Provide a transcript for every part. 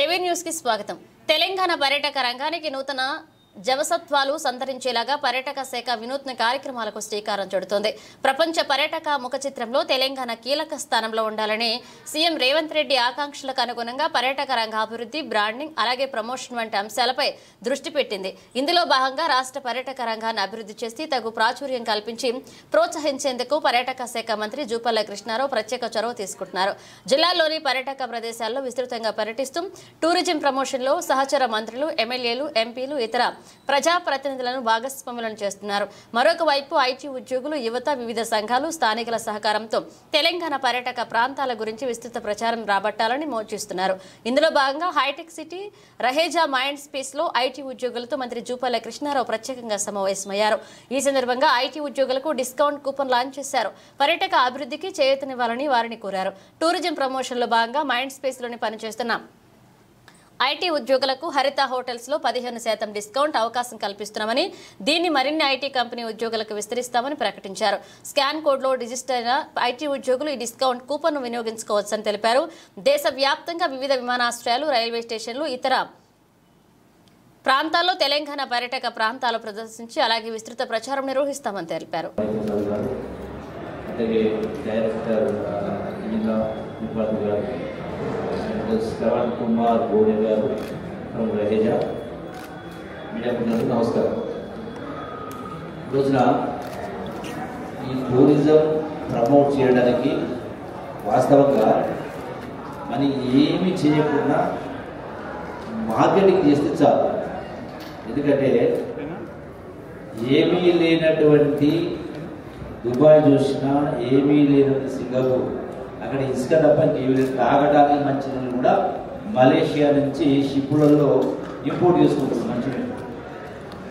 AV news కి స్వాగతం. తెలంగాణ పర్యాటక రంగానికి నూతన జవసత్వాలు సంతరించేలాగా పర్యాటక శాఖ వినూత్న కార్యక్రమాలకు శ్రీకారం చుడుతోంది. ప్రపంచ పర్యాటక ముఖ చిత్రంలో తెలంగాణ కీలక స్థానంలో ఉండాలని సీఎం రేవంత్ రెడ్డి ఆకాంక్షలకు అనుగుణంగా పర్యాటక రంగ అభివృద్ధి, బ్రాండింగ్, అలాగే ప్రమోషన్ వంటి అంశాలపై దృష్టి పెట్టింది. ఇందులో భాగంగా రాష్ట్ర పర్యాటక రంగాన్ని అభివృద్ధి చేసి తగు ప్రాచుర్యం కల్పించి ప్రోత్సహించేందుకు పర్యాటక శాఖ మంత్రి జూపల్లి కృష్ణారావు ప్రత్యేక చొరవ తీసుకుంటున్నారు. జిల్లాలోని పర్యాటక ప్రదేశాల్లో విస్తృతంగా పర్యటిస్తూ టూరిజం ప్రమోషన్లో సహచర మంత్రులు, ఎమ్మెల్యేలు, ఎంపీలు, ఇతర ప్రజాప్రతినిధులను భాగస్వాములను చేస్తున్నారు. మరొక వైపు ఐటీ ఉద్యోగులు, యువత, వివిధ సంఘాలు, స్థానికుల సహకారంతో తెలంగాణ పర్యాటక ప్రాంతాల గురించి విస్తృత ప్రచారం రాబట్టాలని మోచిస్తున్నారు. ఇందులో భాగంగా హైటెక్ సిటీ రహేజా మైండ్ స్పేస్ లో ఐటీ ఉద్యోగులతో మంత్రి జూపల్లి కృష్ణారావు ప్రత్యేకంగా సమావేశమయ్యారు. ఈ సందర్భంగా ఐటీ ఉద్యోగులకు డిస్కౌంట్ కూపన్ లాంచ్ చేశారు. పర్యాటక అభివృద్ధికి చేయూతనివ్వాలని వారిని కోరారు. టూరిజం ప్రమోషన్ లో భాగంగా మైండ్ స్పేస్ లోని పనిచేస్తున్న ఐటీ ఉద్యోగులకు హరిత హోటల్స్ లో 15% డిస్కౌంట్ అవకాశం కల్పిస్తున్నామని, దీన్ని మరిన్ని ఐటీ కంపెనీ ఉద్యోగులకు విస్తరిస్తామని ప్రకటించారు. స్కాన్ కోడ్ లో రిజిస్టర్ అయిన ఐటీ ఉద్యోగులు ఈ డిస్కౌంట్ కూపన్ ను వినియోగించుకోవచ్చని తెలిపారు. దేశవ్యాప్తంగా వివిధ విమానాశ్రయాలు, రైల్వే స్టేషన్లు, ఇతర ప్రాంతాల్లో తెలంగాణ పర్యాటక ప్రాంతాలు ప్రదర్శించి అలాగే విస్తృత ప్రచారం నిర్వహిస్తామని తెలిపారు. శ్రవణ్ కుమార్ గోడె గారు ఫ్రమ్ రహేజా మీడియా మిత్రులకు నమస్కారం. రోజున ఈ టూరిజం ప్రమోట్ చేయడానికి వాస్తవంగా మనం ఏమి చేయకుండా మార్కెటింగ్ చేస్తే చాలు. ఎందుకంటే ఏమీ లేనటువంటి దుబాయ్ చూసినా, ఏమీ లేనటువంటి సింగపూర్, అక్కడ ఇసుక తప్ప తాగడానికి మంచినీళ్ళు కూడా మలేషియా నుంచి షిప్పులలో ఇంపోర్ట్ చేసుకుంటున్నారు మంచినీళ్ళు.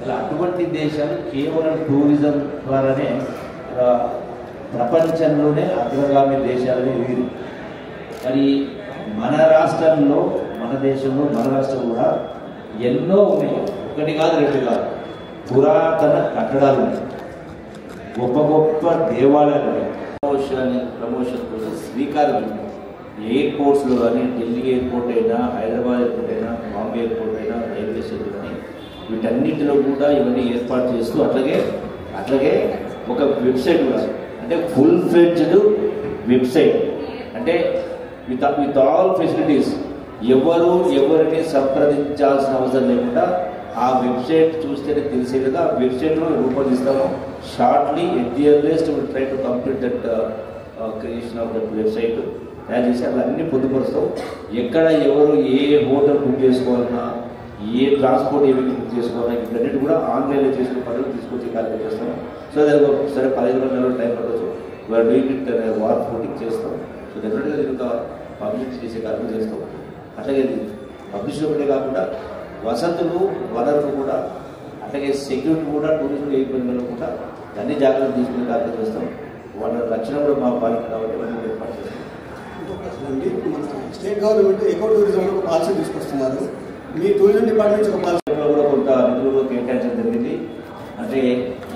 అలా అటువంటి దేశాలు కేవలం టూరిజం ద్వారానే ప్రపంచంలోనే అగ్రగామి దేశాలని వీరు. మరి మన రాష్ట్రంలో, మన దేశంలో, మన రాష్ట్రం కూడా ఎన్నో ఉన్నాయి. ఒకటి కాదు, రెండు కాదు, పురాతన కట్టడాలు ఉన్నాయి, గొప్ప గొప్ప దేవాలయాలు ఉన్నాయి. ప్రమోషన్ కోసం శ్రీకారం ఎయిర్పోర్ట్స్లో కానీ, ఢిల్లీ ఎయిర్పోర్ట్ అయినా, హైదరాబాద్ ఎయిర్పోర్ట్ అయినా, బాంబే ఎయిర్పోర్ట్ అయినా, రైల్వే స్టేషన్ కానీ, వీటన్నిటిలో కూడా ఇవన్నీ ఏర్పాటు చేస్తూ అట్లాగే ఒక వెబ్సైట్ కూడా, అంటే ఫుల్ ఫ్లెడ్జ్డ్ వెబ్సైట్, అంటే విత్ ఆల్ ఫెసిలిటీస్, ఎవరిని సంప్రదించాల్సిన అవసరం లేకుండా ఆ వెబ్సైట్ చూస్తేనే తెలిసేదిగా ఆ వెబ్సైట్లో రూపొందిస్తాము. Shortly at the earliest will try to complete that creation of that website తయారు చేసి అలా అన్ని పొందుపరుస్తాం. ఎక్కడ ఎవరు ఏ హోటల్ బుక్ చేసుకోవాలన్నా, ఏ ట్రాన్స్పోర్ట్ ఏమి బుక్ చేసుకోవాలన్నా ఇవన్నీ కూడా ఆన్లైన్లో చేసుకునే పనులు తీసుకొచ్చి కార్యక్రమం చేస్తాం. సో దానికి సరే 15 నెలల టైం పడవచ్చు. వారు డూయింగ్ ఇట్ వార్ ఫోటింగ్ చేస్తాం. సో డెఫినెట్గా దీనికి ఒక పబ్లిసిటీ చేసే కార్యక్రమం చేస్తాం. అట్లాగే పబ్లిసిటీ ఒకటే కాకుండా వసతులు, వనరులు కూడా, అట్లాగే సెక్యూరిటీ కూడా, టూరిజం ఏ ఇబ్బందులు కూడా అన్ని జాగ్రత్తలు తీసుకునే కార్యక్రమం చేస్తాం. వాళ్ళ రక్షణ కూడా మా బాధ్యత కాబట్టి ఇవన్నీ ఏర్పాటు చేస్తాం. స్టేట్ గవర్నమెంట్ ఎకో టూరిజం ఒక పాలసీ తీసుకొస్తున్నారు. మీ టూరిజం డిపార్ట్మెంట్ ఒక పాలసీలో కూడా కొంత నిధులు కేటాయించడం జరిగింది. అంటే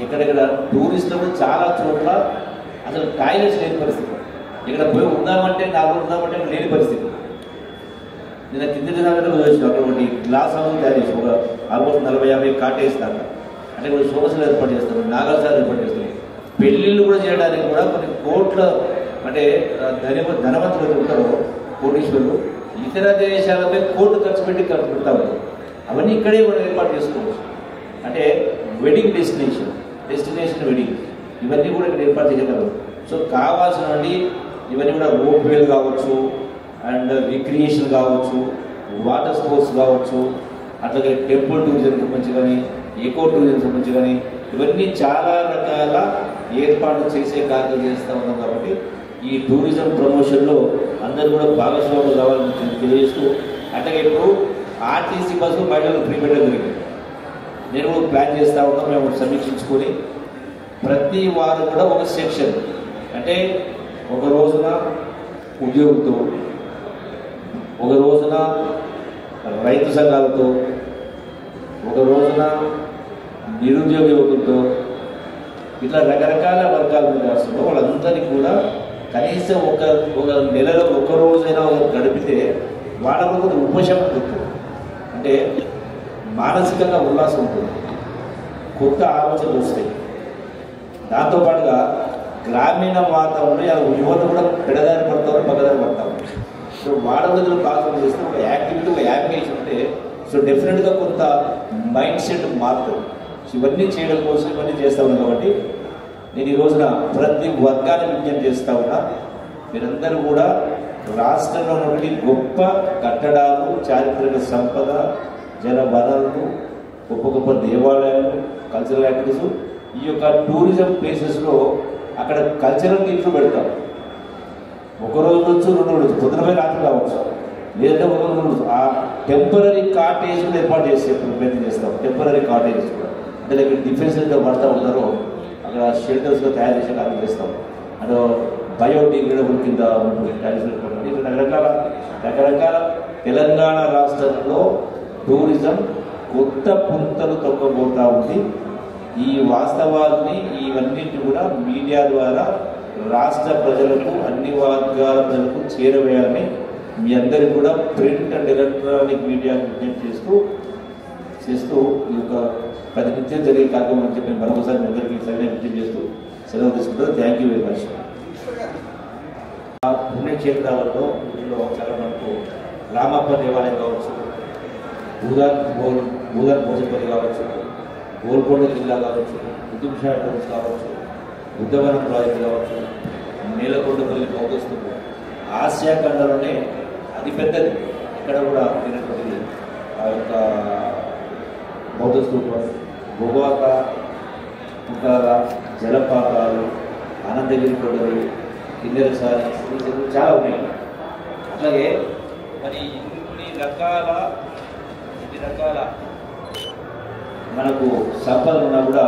ఎక్కడెక్కడ టూరిస్టులు చాలా చోట్ల అసలు టాయిలెట్స్ లేని పరిస్థితి, ఇక్కడ పోయి ఉందామంటే 4 రోజులు ఉందామంటే లేని పరిస్థితి. నేను కింది దినాలలో చూసిన అక్కడ ఒకటి గ్లాస్ హౌస్ తయారు చేసి ఒక ఆల్మోస్ట్ 40-50 కాటేస్తారు. అంటే ఇప్పుడు సోమసులు ఏర్పాటు చేస్తారు, నాగాసాలు ఏర్పాటు చేస్తారు. పెళ్లిళ్ళు కూడా చేయడానికి కూడా కొన్ని కోట్ల, అంటే ధనవంతులు ఉంటారు, కోటీశ్వరులు, ఇతర దేశాలపై కోట్లు ఖర్చు పెడతా ఉంటారు. అవన్నీ ఇక్కడే మనం ఏర్పాటు చేసుకోవచ్చు. అంటే వెడ్డింగ్ డెస్టినేషన్ వెడ్డింగ్, ఇవన్నీ కూడా ఇక్కడ ఏర్పాటు చేయగలరు. సో కావాల్సినవి ఇవన్నీ కూడా రోప్ వేలు కావచ్చు, అండ్ రిక్రియేషన్ కావచ్చు, వాటర్ స్పోర్ట్స్ కావచ్చు, అట్లాగే టెంపుల్ టూరిజం సంబంధించి కానీ, ఎకో టూరిజం సంబంధించి కానీ, ఇవన్నీ చాలా రకాల ఏర్పాట్లు చేసే కార్యక్రమం చేస్తూ ఉన్నాం. కాబట్టి ఈ టూరిజం ప్రమోషన్లో అందరూ కూడా భాగస్వాములు కావాలని తెలియజేస్తూ, అట్లాగే ఇప్పుడు ఆర్టీసీ బస్సు మహిళలకు ఫ్రీ పెట్టడం జరిగింది. నేను కూడా ప్లాన్ చేస్తూ ఉన్నాం. మేము సమీక్షించుకొని ప్రతి వారం కూడా ఒక సెక్షన్, అంటే ఒక రోజున ఉద్యోగులతో, ఒక రోజున రైతు సంఘాలతో, ఒక రోజున నిరుద్యోగ యువకులతో, ఇట్లా రకరకాల వర్గాల మీద వస్తుందో వాళ్ళందరినీ కూడా కనీసం ఒక నెలలో ఒక రోజైనా గడిపితే వాళ్ళకు కొంచెం ఉపశమనం దొరుకుతుంది. అంటే మానసికంగా ఉల్లాసం ఉంటుంది, కొత్త ఆలోచనలు వస్తాయి. దాంతోపాటుగా గ్రామీణ వాతావరణంలో యువత కూడా పెడదారి పడతారు, పగదారి పడతారు. సో వాడవదిలో కాన్సన్ట్రేట్ చేస్తే ఒక యాక్టివిటీ, ఒక యాప్లికేషన్ ఉంటే సో డెఫినెట్గా కొంత మైండ్ సెట్ మారుతుంది. ఇవన్నీ చేయడం కోసం ఇవన్నీ చేస్తూ ఉన్నాం. కాబట్టి నేను ఈ రోజున ప్రతి వర్గాన్ని విజ్ఞప్తి చేస్తూ ఉన్నా, మీరందరూ కూడా రాష్ట్రంలో నుండి గొప్ప కట్టడాలు, చారిత్రక సంపద, జల వనరులు, గొప్ప గొప్ప దేవాలయాలు, కల్చరల్ యాక్టివిటీస్, ఈ యొక్క టూరిజం ప్లేసెస్లో అక్కడ కల్చరల్ టీమ్స్ పెడతాం. ఒకరోజు నుంచి 2 రోజులు, పొద్దునపై రాత్రి కావచ్చు, లేదంటే ఒక రోజు ఆ టెంపరీ కాటేజ్ కూడా ఏర్పాటు చేసే ప్రయత్నం చేస్తాం. టెంపరీ కాటేజ్ కూడా అంటే లైక్ డిఫెన్స్ పడతా ఉంటారో అక్కడ షెల్టర్స్గా తయారు చేసే కార్యం చేస్తాం. అంటే బయోడిగ్రేడబుల్ కింద ఉంటుంది రకరకాల తెలంగాణ రాష్ట్రంలో టూరిజం కొత్త పుంతలు తొక్కబోతూ ఉంది. ఈ వాస్తవాల్ని ఇవన్నింటినీ కూడా మీడియా ద్వారా రాష్ట్ర ప్రజలకు, అన్ని వర్గాల ప్రజలకు చేరవేయాలని మీ అందరికీ కూడా ప్రింట్ అండ్ ఎలక్ట్రానిక్ మీడియా విజ్ఞప్తి చేస్తూ ఈ యొక్క ప్రతినిత్యం జరిగే కార్యక్రమం అని చెప్పి మరొకసారి మీ అందరికీ సరైన విజ్ఞప్తి చేస్తూ సెలవు తీసుకుంటారు. Thank you very much. పుణ్యక్షేత్రాలలో వీటిలో చాలా మనకు రామప్ప దేవాలయం కావచ్చు, భూదాన్ భోజపల్లి కావచ్చు, గోల్కొండ జిల్లా కావచ్చు, కుతుబ్షా టూర్స్ కావచ్చు, బుద్ధవనం ప్రాజెక్టు కావచ్చు, నేలకొండపల్లి బౌద్ధ స్తూపం ఆసియా ఖండంలోనే అతిపెద్దది. ఇక్కడ కూడా తినటువంటి ఆ యొక్క బౌద్ధ స్తూపం, గోవాక, పుట్టాల, జలపాతాలు, ఆనందగిరి కొండలు, కిన్నెరసాని, చాలా ఉన్నాయి. అట్లాగే మరి ఇన్ని రకాల మనకు సంపదలు ఉన్నా కూడా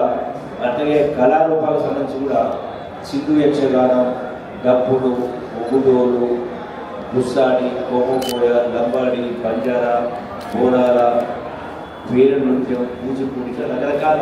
అట్లాగే కళారూపాలకు సంబంధించి కూడా సింధు యక్షగానం, డప్పులు, ఒగ్గుడోలు, గుస్సాడి, కోకోకోయ, లంబాడి, బంజారా, బోనాల, వీర నృత్యం, కూచిపూడి, రకరకాల